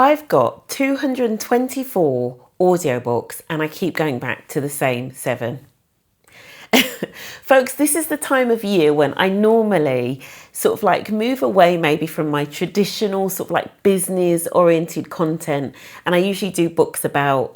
I've got 224 audiobooks and I keep going back to the same 7. Folks, this is the time of year when I normally sort of like move away maybe from my traditional sort of like business oriented content. And I usually do books about,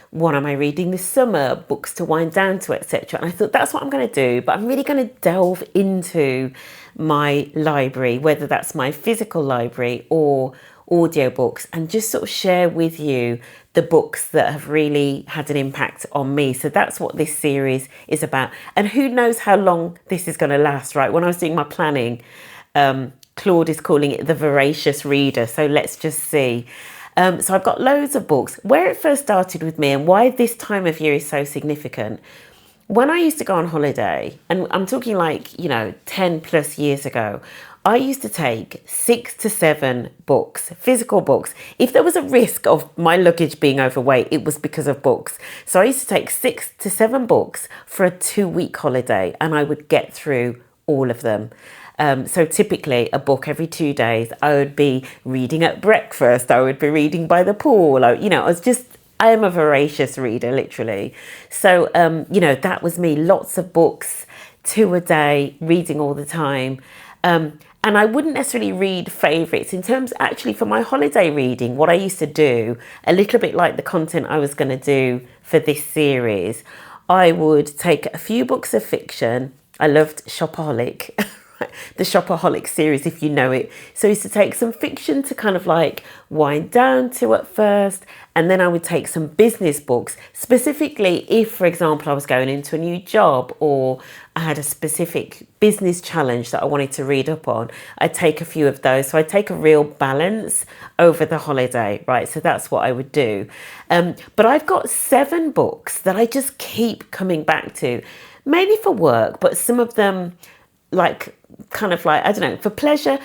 what am I reading this summer, books to wind down to, etc. And I thought that's what I'm going to do, but I'm really going to delve into my library, whether that's my physical library or audiobooks, and just sort of share with you the books that have really had an impact on me. So that's what this series is about. And who knows how long this is going to last, right? When I was doing my planning, Claude is calling it the Voracious Reader. So let's just see. So I've got loads of books. Where it first started with me and why this time of year is so significant. When I used to go on holiday, and I'm talking like, 10 plus years ago, I used to take 6 to 7 books, physical books. If there was a risk of my luggage being overweight, it was because of books. So I used to take 6 to 7 books for a 2-week holiday, and I would get through all of them. So typically a book every 2 days. I would be reading at breakfast. I would be reading by the pool. I am a voracious reader, literally. So, that was me. Lots of books, 2 a day, reading all the time. And I wouldn't necessarily read favourites. In terms, actually, for my holiday reading, what I used to do, a little bit like the content I was going to do for this series, I would take a few books of fiction. I loved Shopaholic. The Shopaholic series, if you know it. So I used to take some fiction to kind of like wind down to at first, and then I would take some business books, specifically if, for example, I was going into a new job or I had a specific business challenge that I wanted to read up on. I'd take a few of those. So I'd take a real balance over the holiday, right? So that's what I would do. But I've got 7 books that I just keep coming back to, mainly for work, but some of them for pleasure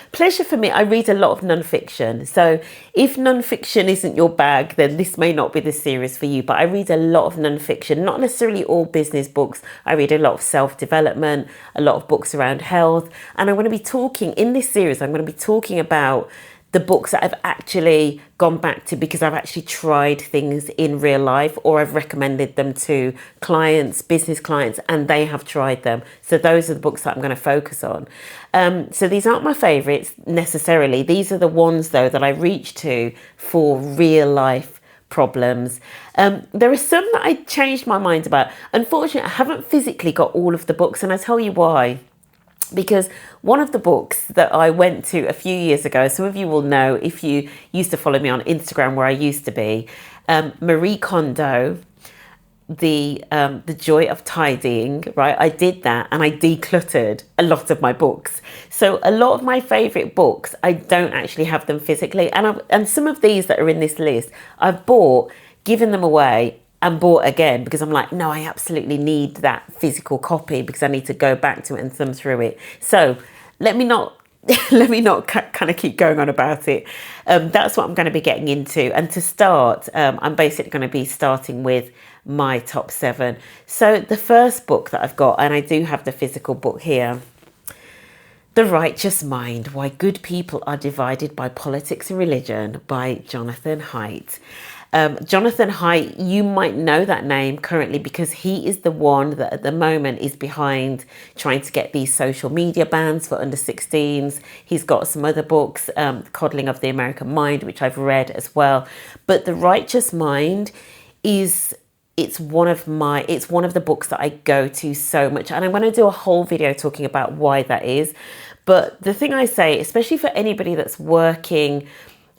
for me. I read a lot of non-fiction. So if non-fiction isn't your bag, then this may not be the series for you. But I read a lot of non-fiction, not necessarily all business books. I read a lot of self-development, a lot of books around health. And I'm going to be talking in this series, I'm going to be talking about the books that I've actually gone back to because I've actually tried things in real life, or I've recommended them to clients, business clients, and they have tried them. So those are the books that I'm going to focus on. So these aren't my favourites necessarily. These are the ones, though, that I reach to for real life problems. There are some that I changed my mind about. Unfortunately, I haven't physically got all of the books, and I'll tell you why. Because one of the books that I went to a few years ago, some of you will know if you used to follow me on Instagram, where I used to be, Marie Kondo, the Joy of Tidying, right? I did that and I decluttered a lot of my books. So a lot of my favourite books, I don't actually have them physically. And some of these that are in this list, I've bought, given them away, and bought again because I'm like, no, I absolutely need that physical copy because I need to go back to it and thumb through it. So let me not kind of keep going on about it. That's what I'm going to be getting into. And to start, I'm basically going to be starting with my top 7. So the first book that I've got, and I do have the physical book here, The Righteous Mind, Why Good People Are Divided by Politics and Religion by Jonathan Haidt. Jonathan Haidt, you might know that name currently because he is the one that at the moment is behind trying to get these social media bans for under 16s. He's got some other books, Coddling of the American Mind, which I've read as well. But The Righteous Mind it's one of the books that I go to so much. And I'm going to do a whole video talking about why that is. But the thing I say, especially for anybody that's working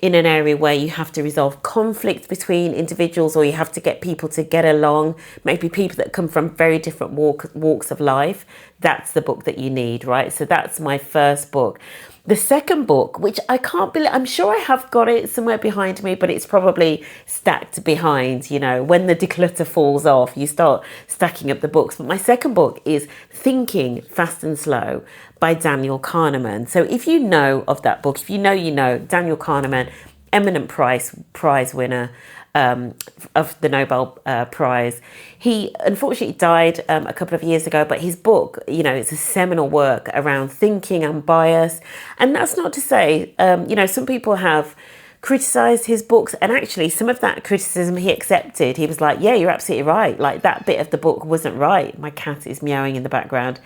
in an area where you have to resolve conflict between individuals, or you have to get people to get along, maybe people that come from very different walks of life, that's the book that you need, right? So that's my first book. The second book, which I can't believe, I'm sure I have got it somewhere behind me, but it's probably stacked behind, when the declutter falls off, you start stacking up the books. But my second book is Thinking Fast and Slow by Daniel Kahneman. So if you know of that book, if you know, Daniel Kahneman, eminent prize winner of the Nobel Prize. He unfortunately died a couple of years ago, but his book, it's a seminal work around thinking and bias. And that's not to say, some people have criticised his books, and actually some of that criticism he accepted. He was like, yeah, you're absolutely right, like that bit of the book wasn't right. My cat is meowing in the background.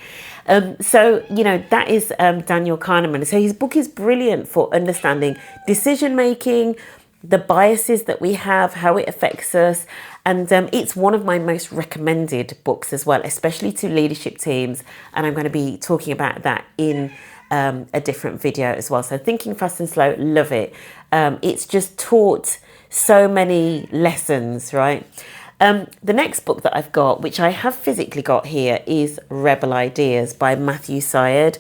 So you know, that is Daniel Kahneman. So his book is brilliant for understanding decision making, the biases that we have, how it affects us. And it's one of my most recommended books as well, especially to leadership teams. And I'm going to be talking about that in a different video as well. So Thinking Fast and Slow, love it. It's just taught so many lessons, right? The next book that I've got, which I have physically got here, is Rebel Ideas by Matthew Syed.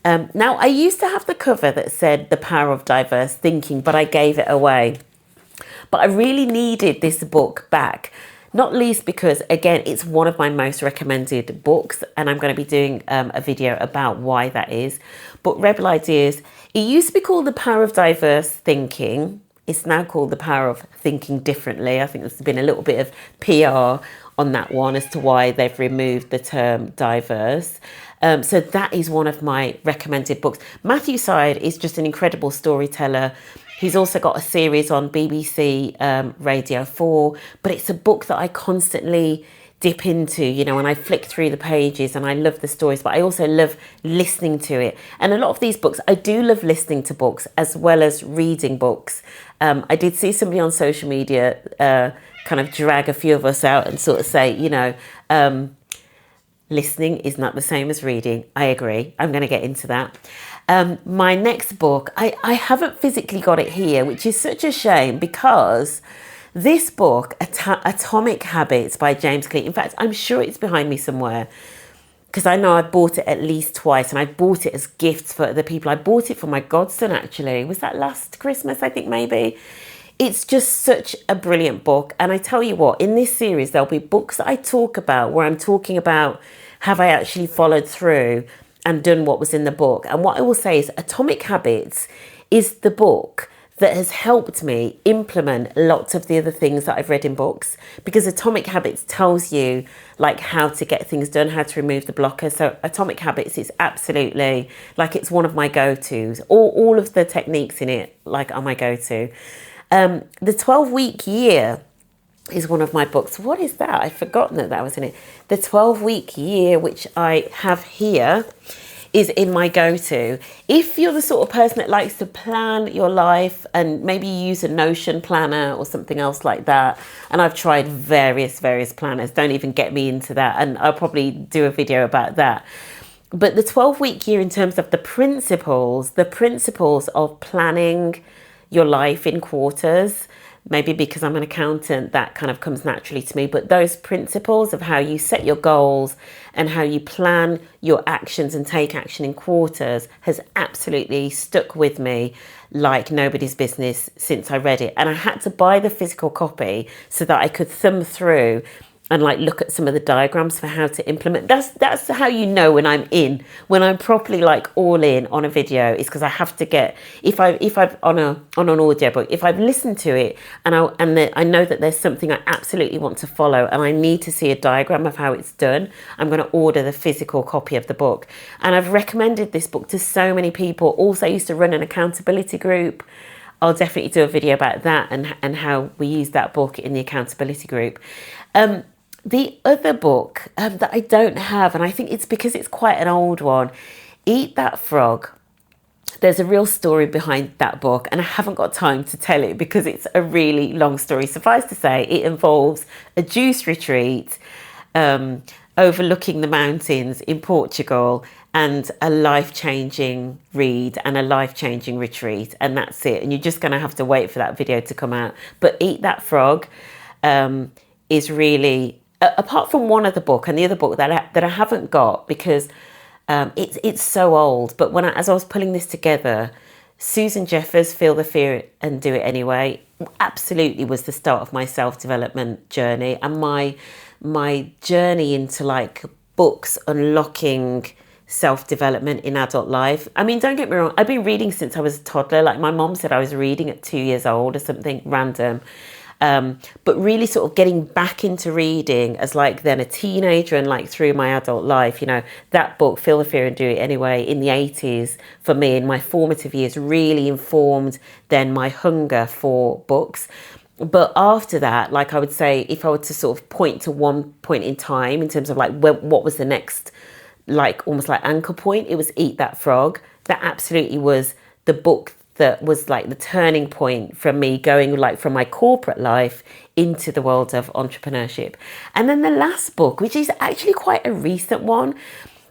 Now, I used to have the cover that said The Power of Diverse Thinking, but I gave it away. But I really needed this book back, not least because, again, it's one of my most recommended books, and I'm going to be doing a video about why that is. But Rebel Ideas, it used to be called The Power of Diverse Thinking. It's now called The Power of Thinking Differently. I think there's been a little bit of PR on that one as to why they've removed the term diverse. So that is one of my recommended books. Matthew Syed is just an incredible storyteller. He's also got a series on BBC Radio 4, but it's a book that I constantly dip into, you know, and I flick through the pages, and I love the stories, but I also love listening to it. And a lot of these books, I do love listening to books as well as reading books. I did see somebody on social media kind of drag a few of us out and sort of say, you know, listening is not the same as reading. I agree. I'm going to get into that. My next book, I haven't physically got it here, which is such a shame, because this book, Atomic Habits by James Clear, in fact, I'm sure it's behind me somewhere, because I know I bought it at least twice, and I bought it as gifts for other people. I bought it for my godson, actually. Was that last Christmas, I think, maybe? It's just such a brilliant book. And I tell you what, in this series, there'll be books that I talk about where I'm talking about, have I actually followed through and done what was in the book? And what I will say is Atomic Habits is the book that has helped me implement lots of the other things that I've read in books, because Atomic Habits tells you like how to get things done, how to remove the blockers. So Atomic Habits is absolutely like, it's one of my go-tos. All of the techniques in it like are my go-to. The 12-week year is one of my books. What is that? I've forgotten that was in it. The 12-week year, which I have here, is in my go-to. If you're the sort of person that likes to plan your life, and maybe you use a Notion planner or something else like that, and I've tried various planners, don't even get me into that, and I'll probably do a video about that. But the 12-week year, in terms of the principles of planning your life in quarters, maybe because I'm an accountant, that kind of comes naturally to me. But those principles of how you set your goals and how you plan your actions and take action in quarters has absolutely stuck with me like nobody's business since I read it. And I had to buy the physical copy so that I could thumb through and like look at some of the diagrams for how to implement. That's how you know when I'm properly like all in on a video, is because I have to get, if I've on an audiobook, if I've listened to it and I know that there's something I absolutely want to follow and I need to see a diagram of how it's done, I'm going to order the physical copy of the book. And I've recommended this book to so many people. Also, I used to run an accountability group. I'll definitely do a video about that and how we use that book in the accountability group. The other book that I don't have, and I think it's because it's quite an old one, Eat That Frog. There's a real story behind that book, and I haven't got time to tell it because it's a really long story. Suffice to say, it involves a juice retreat overlooking the mountains in Portugal, and a life-changing read and a life-changing retreat, and that's it. And you're just going to have to wait for that video to come out. But Eat That Frog is really, apart from one other book, and the other book that I haven't got because it's so old, but as I was pulling this together, Susan Jeffers' Feel the Fear and Do It Anyway absolutely was the start of my self-development journey, and my journey into like books unlocking self-development in adult life. I mean, don't get me wrong, I've been reading since I was a toddler. Like my mom said I was reading at 2 years old or something random. But really sort of getting back into reading as like then a teenager and like through my adult life, you know, that book, Feel the Fear and Do It Anyway, in the 80s for me in my formative years really informed then my hunger for books. But after that, like I would say, if I were to sort of point to one point in time in terms of like what was the next, like almost like anchor point, it was Eat That Frog. That absolutely was the book that was like the turning point from me going like from my corporate life into the world of entrepreneurship. And then the last book, which is actually quite a recent one,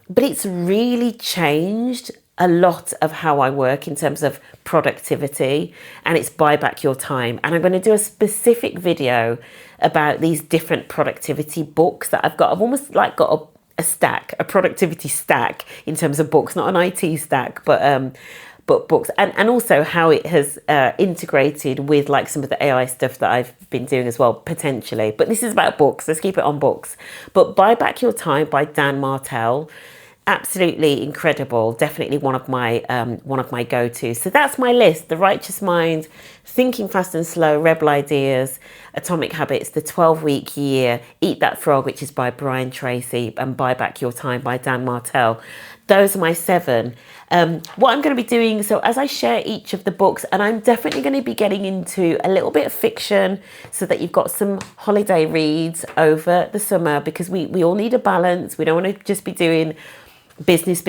but it's really changed a lot of how I work in terms of productivity, and it's Buy Back Your Time. And I'm going to do a specific video about these different productivity books that I've got. I've almost like got a stack, a productivity stack in terms of books, not an IT stack, but books, and also how it has integrated with like some of the AI stuff that I've been doing as well, potentially. But this is about books. Let's keep it on books. But Buy Back Your Time by Dan Martell. Absolutely incredible. Definitely one of my go-tos. So that's my list: The Righteous Mind, Thinking Fast and Slow, Rebel Ideas, Atomic Habits, The 12-Week Year, Eat That Frog, which is by Brian Tracy, and Buy Back Your Time by Dan Martell. Those are my 7. What I'm going to be doing, so as I share each of the books, and I'm definitely going to be getting into a little bit of fiction so that you've got some holiday reads over the summer, because we all need a balance. We don't want to just be doing business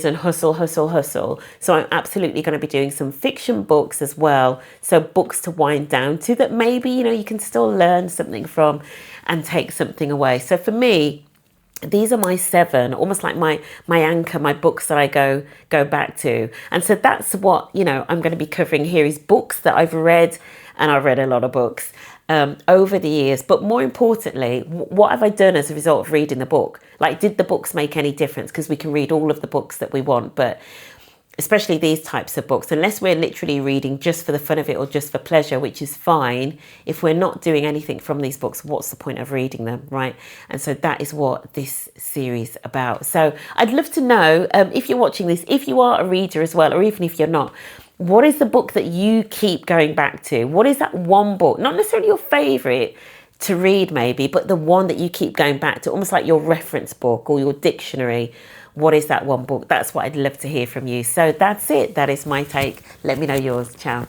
and hustle. So I'm absolutely going to be doing some fiction books as well. So books to wind down to that maybe, you know, you can still learn something from and take something away. So for me, these are my 7, almost like my anchor, my books that I go back to. And so that's what, you know, I'm going to be covering here is books that I've read, and I've read a lot of books over the years. But more importantly, what have I done as a result of reading the book? Like, did the books make any difference? Because we can read all of the books that we want, but especially these types of books, unless we're literally reading just for the fun of it or just for pleasure, which is fine, if we're not doing anything from these books, what's the point of reading them, right? And so that is what this series is about. So I'd love to know, if you're watching this, if you are a reader as well, or even if you're not, what is the book that you keep going back to? What is that one book, not necessarily your favourite to read maybe, but the one that you keep going back to, almost like your reference book or your dictionary? What is that one book? That's what I'd love to hear from you. So that's it. That is my take. Let me know yours. Ciao.